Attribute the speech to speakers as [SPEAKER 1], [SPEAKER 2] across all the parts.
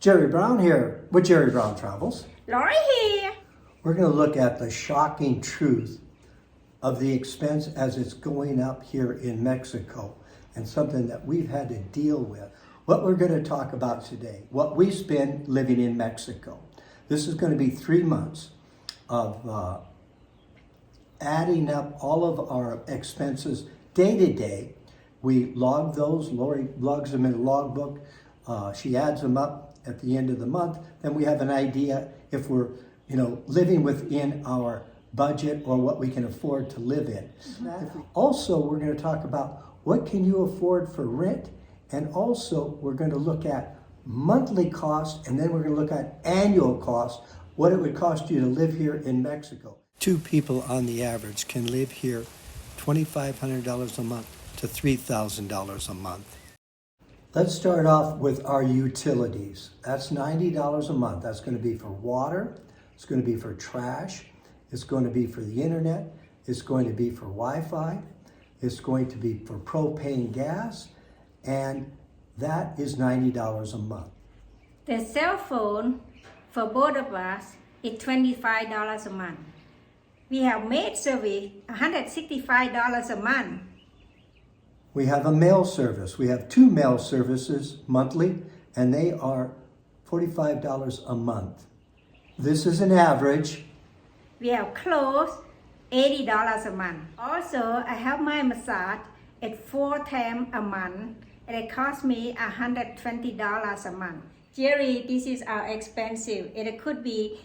[SPEAKER 1] Jerry Brown here with Jerry Brown Travels.
[SPEAKER 2] Lori here.
[SPEAKER 1] We're going to look at the shocking truth of the expense as it's going up here in Mexico and something that we've had to deal with. What we're going to talk about today, what we spend living in Mexico. This is going to be 3 months of adding up all of our expenses day to day. We log those. Lori logs them in a logbook. She adds them up at the end of the month. Then we have an idea if we're, living within our budget or what we can afford to live in. Also, we're going to talk about what can you afford for rent, and also we're going to look at monthly costs, and then we're going to look at annual costs, what it would cost you to live here in Mexico. 2 people on the average can live here $2,500 a month to $3,000 a month. Let's start off with our utilities. That's $90 a month. That's going to be for water. It's going to be for trash. It's going to be for the internet. It's going to be for Wi-Fi. It's going to be for propane gas. And that is $90 a month.
[SPEAKER 2] The cell phone for both of us is $25 a month. We have maid service $165 a month.
[SPEAKER 1] We have a mail service. We have 2 mail services monthly, and they are $45 a month. This is an average.
[SPEAKER 2] We have clothes $80 a month. Also, I have my massage at 4 times a month, and it costs me $120 a month. Jerry, this is our expensive, and it could be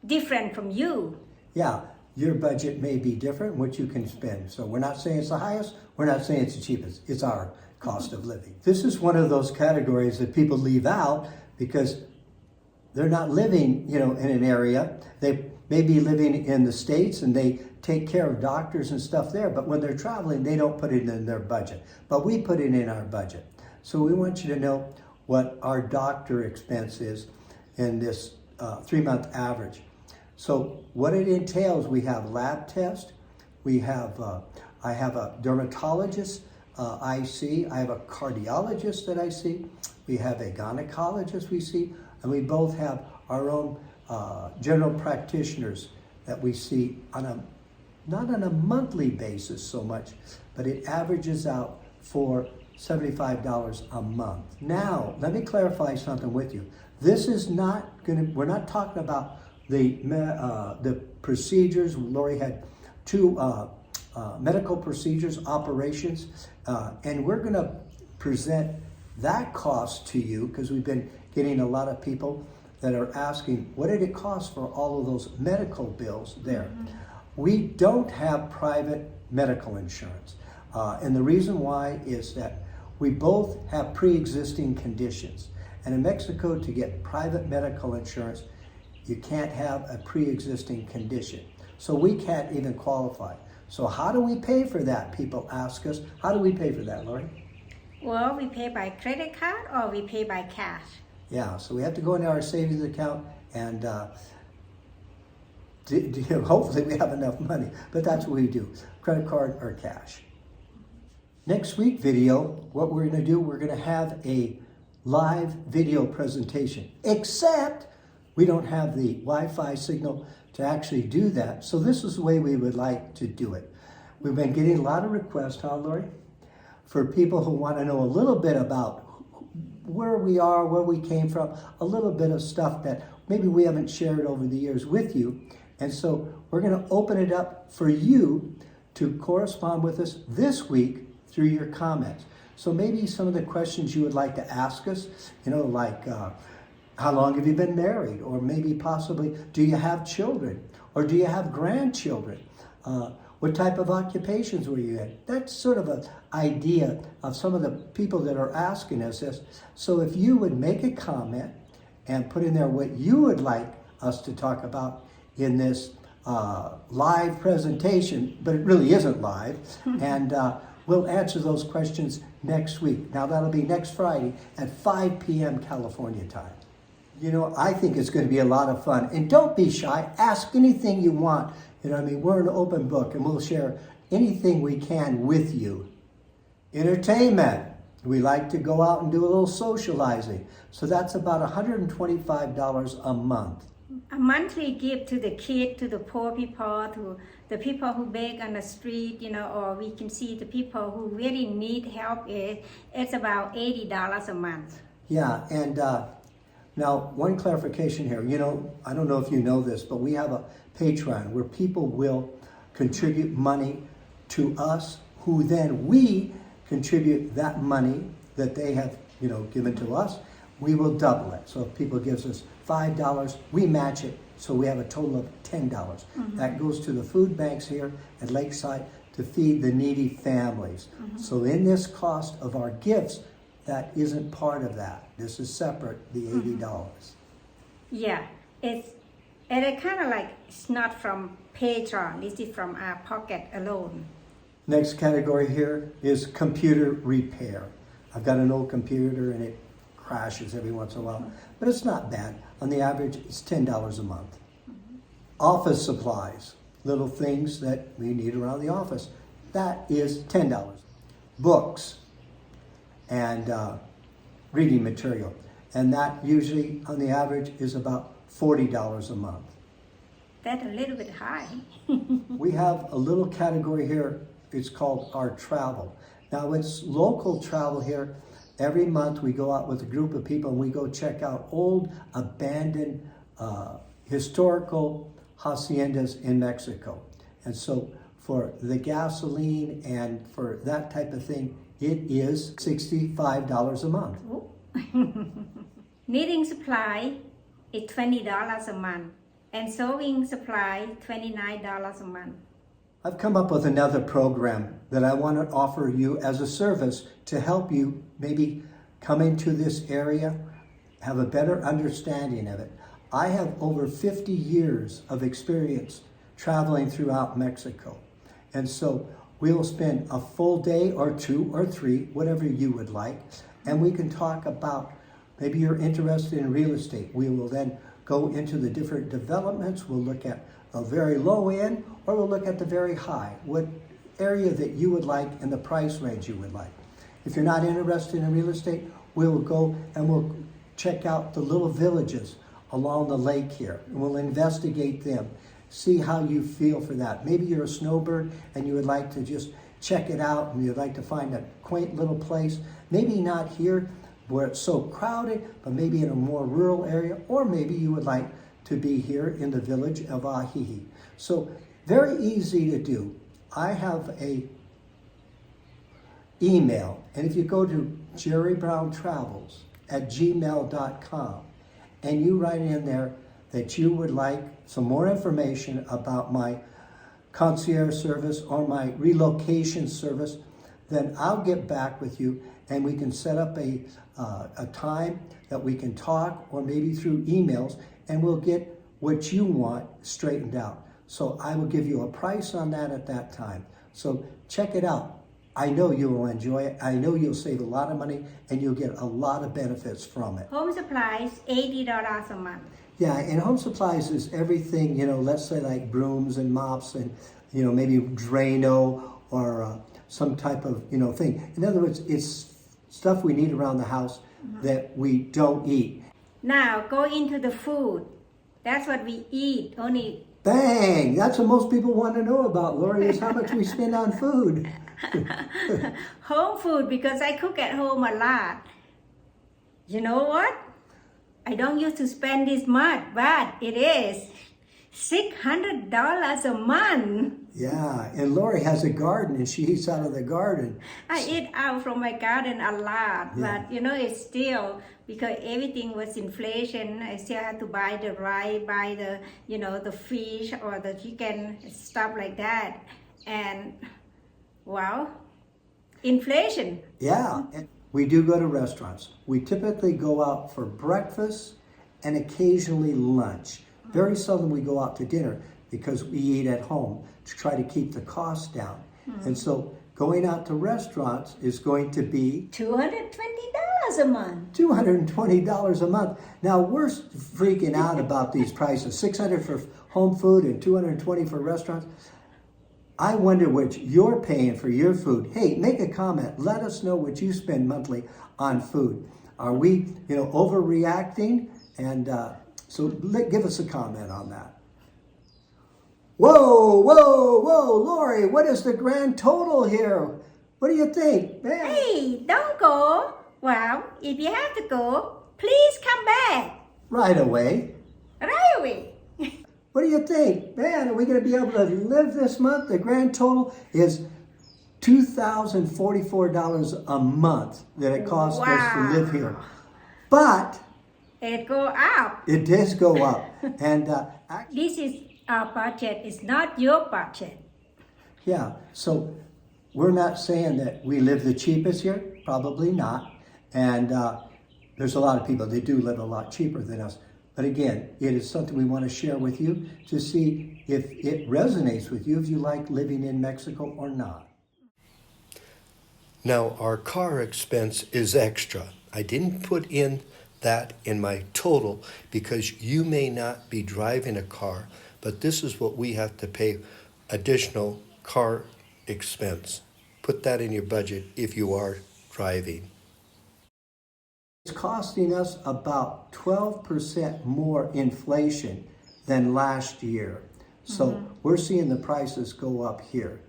[SPEAKER 2] different from you.
[SPEAKER 1] Yeah, your budget may be different, what you can spend. So we're not saying it's the highest, we're not saying it's the cheapest. It's our cost of living. This is one of those categories that people leave out because they're not living, in an area. They may be living in the States and they take care of doctors and stuff there, but when they're traveling, they don't put it in their budget. But we put it in our budget. So we want you to know what our doctor expense is in this 3-month average. So what it entails, we have lab test, we have, I have a dermatologist I see, I have a cardiologist that I see, we have a gynecologist we see, and we both have our own general practitioners that we see on not on a monthly basis so much, but it averages out for $75 a month. Now, let me clarify something with you. This is not we're not talking about the procedures. Lori had 2 medical procedures, operations, and we're going to present that cost to you because we've been getting a lot of people that are asking, what did it cost for all of those medical bills there? Mm-hmm. We don't have private medical insurance. And the reason why is that we both have pre-existing conditions. And in Mexico, to get private medical insurance, you can't have a pre-existing condition. So we can't even qualify. So how do we pay for that? People ask us. How do we pay for that, Lori?
[SPEAKER 2] Well, we pay by credit card or we pay by cash.
[SPEAKER 1] Yeah, so we have to go into our savings account and hopefully we have enough money. But that's what we do, credit card or cash. Next week video, what we're going to do, we're going to have a live video presentation, except we don't have the Wi-Fi signal to actually do that. So this is the way we would like to do it. We've been getting a lot of requests, huh, Lori? For people who want to know a little bit about where we are, where we came from, a little bit of stuff that maybe we haven't shared over the years with you. And so we're going to open it up for you to correspond with us this week through your comments. So maybe some of the questions you would like to ask us, like how long have you been married? Or maybe possibly, do you have children? Or do you have grandchildren? What type of occupations were you in? That's sort of an idea of some of the people that are asking us this. So if you would make a comment and put in there what you would like us to talk about in this live presentation, but it really isn't live, and we'll answer those questions next week. Now that'll be next Friday at 5 p.m. California time. I think it's going to be a lot of fun. And don't be shy. Ask anything you want. We're an open book and we'll share anything we can with you. Entertainment. We like to go out and do a little socializing. So that's about $125 a month.
[SPEAKER 2] A monthly gift to the kid, to the poor people, to the people who beg on the street, or we can see the people who really need help. It's about $80 a month.
[SPEAKER 1] Yeah, and now one clarification here. I don't know if you know this, but we have a Patreon where people will contribute money to us, who then we contribute that money that they have, given to us. We will double it. So if people gives us $5, we match it. So we have a total of $10. Mm-hmm. That goes to the food banks here at Lakeside to feed the needy families. Mm-hmm. So in this cost of our gifts, that isn't part of that. This is separate, the $80. Mm-hmm.
[SPEAKER 2] Yeah, it's kind of like, it's not from Patreon. This is from our pocket alone.
[SPEAKER 1] Next category here is computer repair. I've got an old computer and it crashes every once in a while, but it's not bad. On the average, it's $10 a month. Mm-hmm. Office supplies, little things that we need around the office, that is $10. Books and reading material, and that usually on the average is about $40 a month.
[SPEAKER 2] That's a little bit high.
[SPEAKER 1] We have a little category here, it's called our travel. Now it's local travel here. Every month we go out with a group of people and we go check out old abandoned historical haciendas in Mexico. And so for the gasoline and for that type of thing, it is $65 a month.
[SPEAKER 2] Knitting supply is $20 a month, and sewing supply $29 a month.
[SPEAKER 1] I've come up with another program that I want to offer you as a service to help you maybe come into this area, have a better understanding of it. I have over 50 years of experience traveling throughout Mexico. And so we will spend a full day or 2 or 3, whatever you would like, and we can talk about, maybe you're interested in real estate. We will then go into the different developments. We'll look at a very low end, or we'll look at the very high, what area that you would like and the price range you would like. If you're not interested in real estate, we'll go and we'll check out the little villages along the lake here, and we'll investigate them, see how you feel for that. Maybe you're a snowbird and you would like to just check it out and you'd like to find a quaint little place, maybe not here where it's so crowded, but maybe in a more rural area, or maybe you would like to be here in the village of Ajijic. So very easy to do. I have a email, and if you go to jerrybrowntravels@gmail.com and you write in there that you would like some more information about my concierge service or my relocation service, then I'll get back with you and we can set up a time that we can talk, or maybe through emails, and we'll get what you want straightened out. So I will give you a price on that at that time. So check it out. I know you will enjoy it. I know you'll save a lot of money and you'll get a lot of benefits from it.
[SPEAKER 2] Home supplies, $80 a month.
[SPEAKER 1] Yeah, and home supplies is everything, let's say like brooms and mops and, maybe Drano or some type of, thing. In other words, it's stuff we need around the house that we don't eat.
[SPEAKER 2] Now, go into the food. That's what we eat, only.
[SPEAKER 1] Bang! That's what most people want to know about, Lori, is how much we spend on food.
[SPEAKER 2] Home food, because I cook at home a lot. You know what? I don't used to spend this much, but it is $600 a month.
[SPEAKER 1] Yeah, and Lori has a garden and she eats out of the garden.
[SPEAKER 2] I eat out from my garden a lot,
[SPEAKER 1] Yeah.
[SPEAKER 2] but it's still, because everything was inflation, I still have to buy the rice, buy the, the fish or the chicken, stuff like that. And, well, inflation.
[SPEAKER 1] Yeah, and we do go to restaurants. We typically go out for breakfast and occasionally lunch. Very seldom we go out to dinner because we eat at home to try to keep the costs down. And so going out to restaurants is going to be
[SPEAKER 2] $220 a month.
[SPEAKER 1] $220 a month. Now we're freaking out about these prices. $600 for home food and $220 for restaurants. I wonder what you're paying for your food. Hey, make a comment. Let us know what you spend monthly on food. Are we, overreacting? And give us a comment on that. Whoa, whoa, whoa, Lori, what is the grand total here? What do you think? Man.
[SPEAKER 2] Hey, don't go. Well, if you have to go, please come back.
[SPEAKER 1] Right away.
[SPEAKER 2] Right away.
[SPEAKER 1] What do you think? Man, are we going to be able to live this month? The grand total is $2,044 a month that it costs us to live here. But
[SPEAKER 2] it go up.
[SPEAKER 1] it does go up. And
[SPEAKER 2] This is our budget. It's not your budget.
[SPEAKER 1] yeah, so we're not saying that we live the cheapest here. Probably not. And there's a lot of people that do live a lot cheaper than us. But again, it is something we want to share with you to see if it resonates with you, if you like living in Mexico or not. Now, our car expense is extra. I didn't put in that in my total because you may not be driving a car, but this is what we have to pay additional car expense. Put that in your budget if you are driving. It's costing us about 12% more inflation than last year. So we're seeing the prices go up here.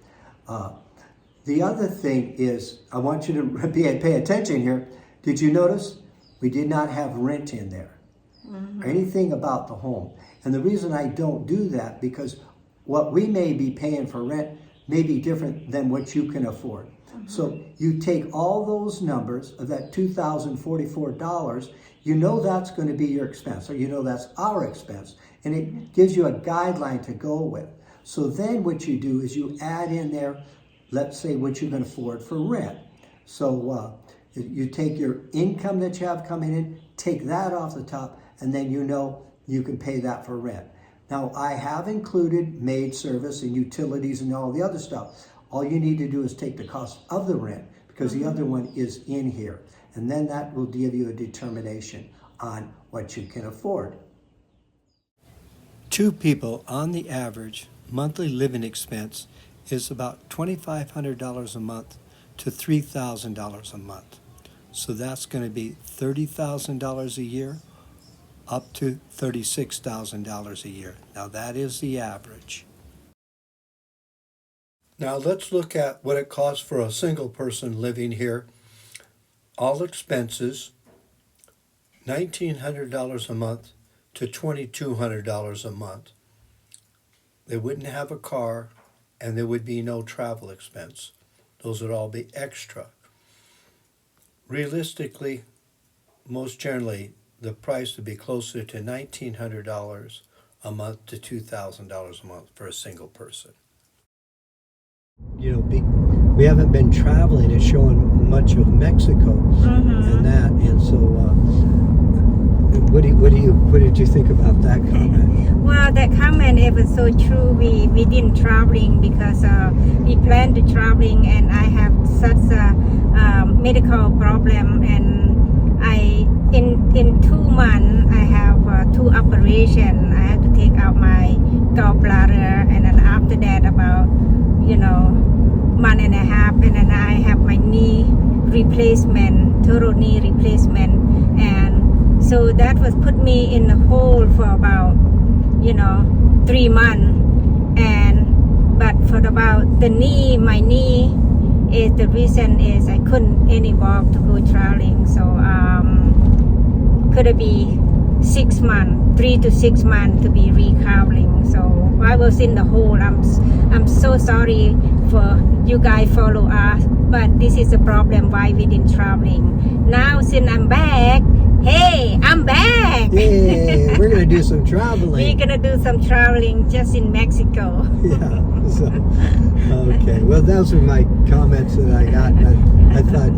[SPEAKER 1] The other thing is, I want you to pay attention here. Did you notice we did not have rent in there? Or anything about the home. And the reason I don't do that, because what we may be paying for rent may be different than what you can afford. So you take all those numbers of that $2,044, you know that's going to be your expense, or you know that's our expense, and it gives you a guideline to go with. So then what you do is you add in there, let's say, what you can afford for rent. So you take your income that you have coming in, take that off the top, and then you know you can pay that for rent. Now, I have included maid service and utilities and all the other stuff. All you need to do is take the cost of the rent, because the other one is in here. And then that will give you a determination on what you can afford. Two people, on the average, monthly living expense is about $2,500 a month to $3,000 a month. So that's going to be $30,000 a year up to $36,000 a year. Now that is the average. Now let's look at what it costs for a single person living here. All expenses, $1,900 a month to $2,200 a month. They wouldn't have a car, and there would be no travel expense. Those would all be extra. Realistically, most generally, the price would be closer to $1,900 a month to $2,000 a month for a single person. We haven't been traveling and showing much of Mexico and that, and so what did you think about that comment?
[SPEAKER 2] Well, that comment, it was so true. We didn't traveling because we planned to traveling, and I have such a medical problem, and in 2 months I have 2 operations. I had to take out my gallbladder, and then after that about month and a half, and then I have my knee replacement, total knee replacement, and so that was put me in the hole for about 3 months. But for about my knee is the reason is I couldn't any walk to go traveling, so could it be 6 months, 3 to 6 months to be recovering. So I was in the hole. I'm so sorry for you guys follow us, but this is a problem why we didn't traveling. Now since I'm back, hey, I'm back.
[SPEAKER 1] Hey, we're gonna do some traveling.
[SPEAKER 2] We're gonna do some traveling just in Mexico.
[SPEAKER 1] Yeah. So, okay. Well, those are my comments that I got. I thought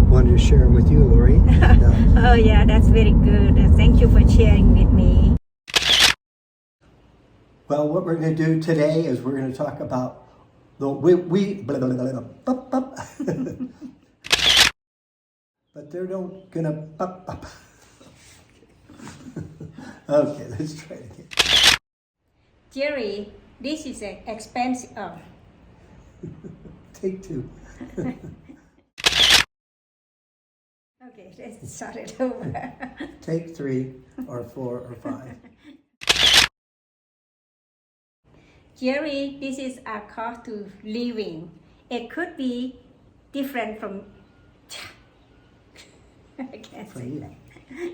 [SPEAKER 1] wanted to share them with you, Lori. And,
[SPEAKER 2] oh yeah, that's very good. Thank you for sharing with me.
[SPEAKER 1] Well, what we're going to do today is we're going to talk about but they're don't gonna Okay, let's try it again.
[SPEAKER 2] Jerry, this is an expensive.
[SPEAKER 1] Take two.
[SPEAKER 2] Okay, let's start it over.
[SPEAKER 1] Take 3 or 4 or 5.
[SPEAKER 2] Jerry, this is our cost to living. It could be different from I can't
[SPEAKER 1] From
[SPEAKER 2] say
[SPEAKER 1] you.
[SPEAKER 2] that.